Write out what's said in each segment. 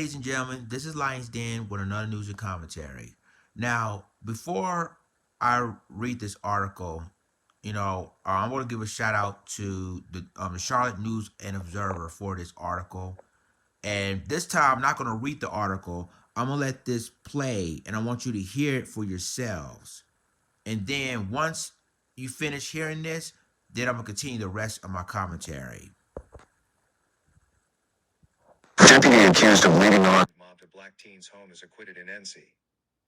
ladies and gentlemen, this is Lions Den with another news and commentary. Now, before I read this article, I'm going to give a shout out to the Charlotte News and Observer for this article. And this time, I'm not going to read the article. I'm going to let this play, and I want you to hear it for yourselves. And then once you finish hearing this, then I'm going to continue the rest of my commentary. Deputy accused of leading on mob to black teen's home is acquitted in NC.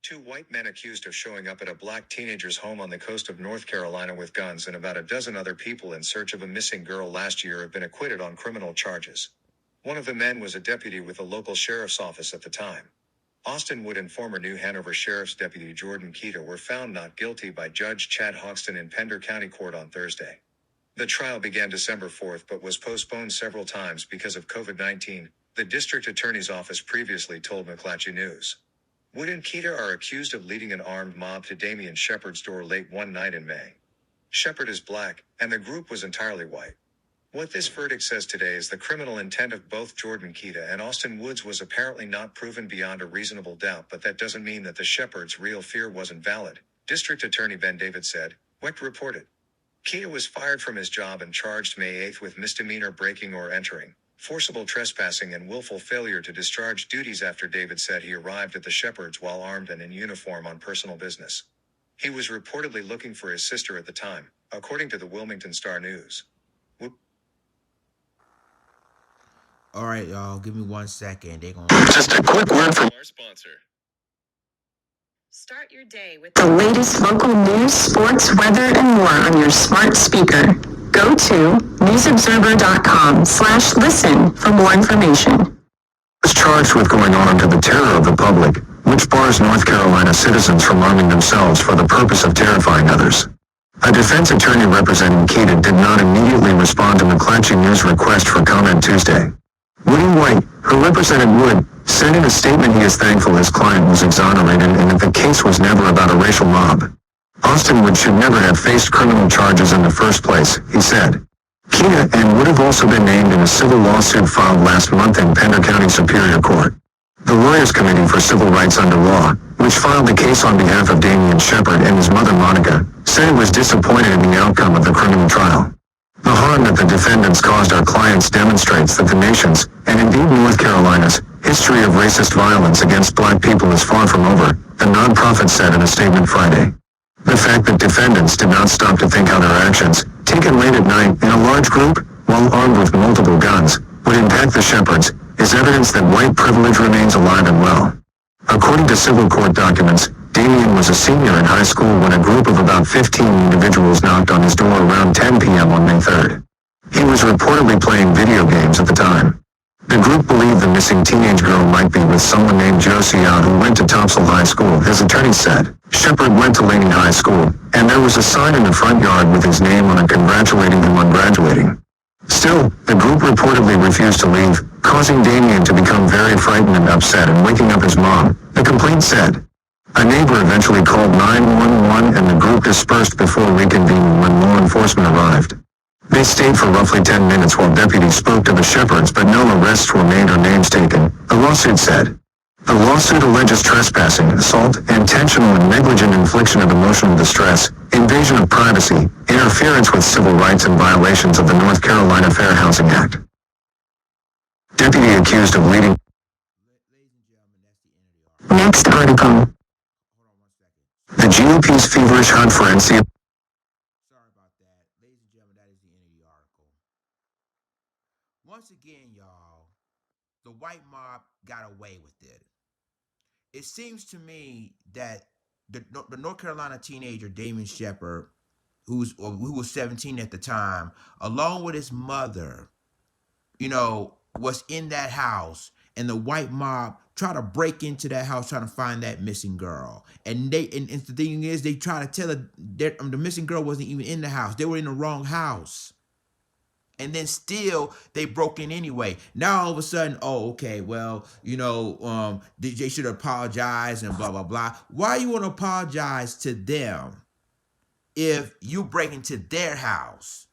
Two white men accused of showing up at a black teenager's home on the coast of North Carolina with guns and about a dozen other people in search of a missing girl last year have been acquitted on criminal charges. One of the men was a deputy with the local sheriff's office at the time. Austin Wood and former New Hanover Sheriff's Deputy Jordan Keita were found not guilty by Judge Chad Hoxton in Pender County Court on Thursday. The trial began December 4th but was postponed several times because of COVID-19, the district attorney's office previously told McClatchy News. Wood and Keita are accused of leading an armed mob to Damian Shepard's door late one night in May. Shepard is black, and the group was entirely white. What this verdict says today is the criminal intent of both Jordan Keita and Austin Woods was apparently not proven beyond a reasonable doubt, but that doesn't mean that the Shepard's real fear wasn't valid, District Attorney Ben David said, WEC reported. Keita was fired from his job and charged May 8th with misdemeanor breaking or entering, forcible trespassing and willful failure to discharge duties after David said he arrived at the Shepard's while armed and in uniform on personal business. He was reportedly looking for his sister at the time, according to the Wilmington Star News. All right, y'all, give me 1 second. Just a quick word from our sponsor. Start your day with the latest local news, sports, weather, and more on your smart speaker. Go to newsobserver.com/listen for more information. Is charged with going on to the terror of the public, which bars North Carolina citizens from arming themselves for the purpose of terrifying others. A defense attorney representing Keita did not immediately respond to McClatchy News' request for comment Tuesday. Woody White, who represented Wood, said in a statement he is thankful his client was exonerated and that the case was never about a racial mob. Austin Wood should never have faced criminal charges in the first place, he said. Keita and Wood have also been named in a civil lawsuit filed last month in Pender County Superior Court. The Lawyers Committee for Civil Rights Under Law, which filed the case on behalf of Damian Shepard and his mother Monica, said it was disappointed in the outcome of the criminal trial. The harm that the defendants caused our clients demonstrates that the nation's, and indeed North Carolina's, history of racist violence against black people is far from over, the nonprofit said in a statement Friday. The fact that defendants did not stop to think how their actions, taken late at night in a large group, while armed with multiple guns, would impact the Shepards, is evidence that white privilege remains alive and well. According to civil court documents, Damian was a senior in high school when a group of about 15 individuals knocked on his door around 10 p.m. on May 3rd. He was reportedly playing video games at the time. The group believed the missing teenage girl might be with someone named Josiah who went to Topsail High School, his attorney said. Shepard went to Laney High School, and there was a sign in the front yard with his name on it congratulating him on graduating. Still, the group reportedly refused to leave, causing Damian to become very frightened and upset and waking up his mom, the complaint said. A neighbor eventually called 911 and the group dispersed before reconvening when law enforcement arrived. They stayed for roughly 10 minutes while deputies spoke to the Shepards, but no arrests were made or names taken, the lawsuit said. The lawsuit alleges trespassing, assault, intentional and negligent infliction of emotional distress, invasion of privacy, interference with civil rights and violations of the North Carolina Fair Housing Act. Deputy accused of leading. Next article. The GOP's feverish hunt for NC. Sorry about that. Ladies and gentlemen, that is the end of the article. Once again, y'all, the white mob got away with it. It seems to me that the North Carolina teenager, Damian Shepard, who was 17 at the time, along with his mother, was in that house, and the white mob try to break into that house trying to find that missing girl. And the thing is, they try to tell her that the missing girl wasn't even in the house. They were in the wrong house. And then still they broke in anyway. Now all of a sudden, oh, okay, well, they should apologize and blah, blah, blah. Why you want to apologize to them if you break into their house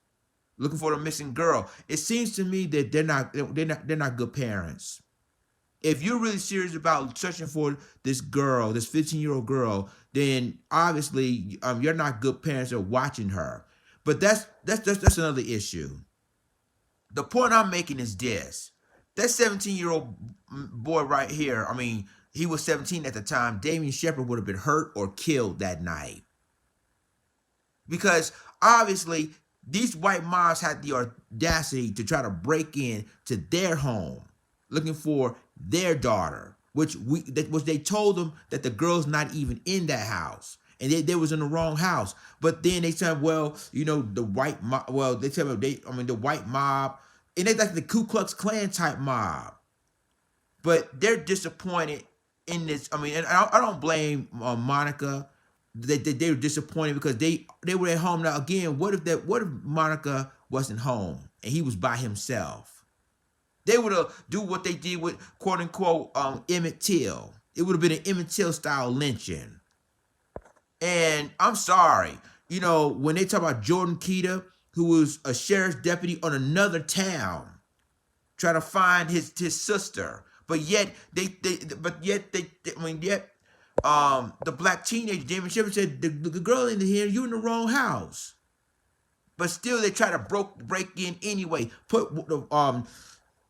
looking for the missing girl? It seems to me that they're not good parents. If you're really serious about searching for this girl, this 15-year-old girl, then obviously you're not good parents or watching her. But that's another issue. The point I'm making is this: that 17-year-old boy right here. I mean, he was 17 at the time. Damian Shepard would have been hurt or killed that night because obviously these white mobs had the audacity to try to break in to their home looking for their daughter, which they told them that the girl's not even in that house and they was in the wrong house. But then they said, well, the white mob, well, they tell me the white mob, and they like the Ku Klux Klan type mob. But they're disappointed in this. I mean, and I don't blame Monica. They were disappointed because they were at home. Now again, what if Monica wasn't home and he was by himself? They would have do what they did with quote unquote Emmett Till. It would have been an Emmett Till style lynching. And I'm sorry, when they talk about Jordan Keita, who was a sheriff's deputy on another town, trying to find his sister, but yet the black teenager Damon Shepard said the girl in here, you in the wrong house. But still, they try to break in anyway.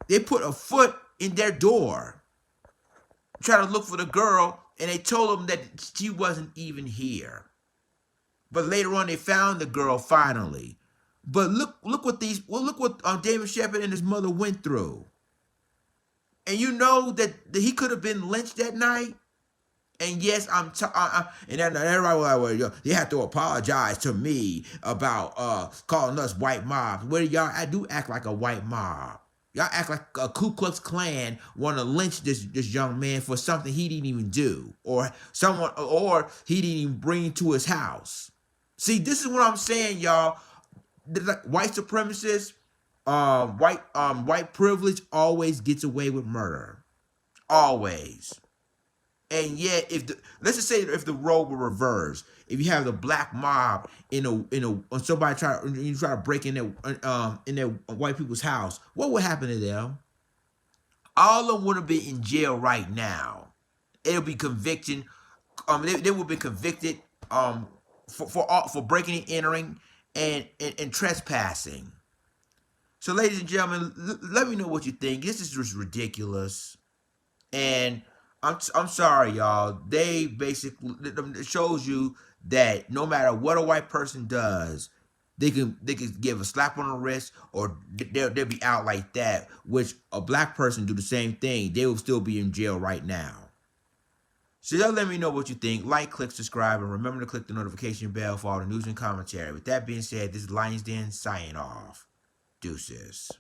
They put a foot in their door, try to look for the girl, and they told them that she wasn't even here. But later on, they found the girl finally. But look what Damon Shepard and his mother went through. And you know that he could have been lynched that night. And yes, and then everybody was like, they have to apologize to me about calling us white mobs. Well, y'all do act like a white mob. Y'all act like a Ku Klux Klan want to lynch this young man for something he didn't even do, or he didn't even bring to his house. See, this is what I'm saying, y'all. White supremacists, white privilege always gets away with murder, always. And yet, let's just say if the role were reversed, if you have the black mob when somebody try to break in their white people's house, what would happen to them? All of them would have been in jail right now. It'll be conviction. They would be convicted for breaking and entering and trespassing. So, ladies and gentlemen, let me know what you think. This is just ridiculous. And I'm sorry, y'all. They basically, it shows you that no matter what a white person does, they can give a slap on the wrist or they'll be out like that. Which a black person do the same thing, they will still be in jail right now. So y'all let me know what you think. Like, click, subscribe, and remember to click the notification bell for all the news and commentary. With that being said, this is Lions Den signing off. Deuces.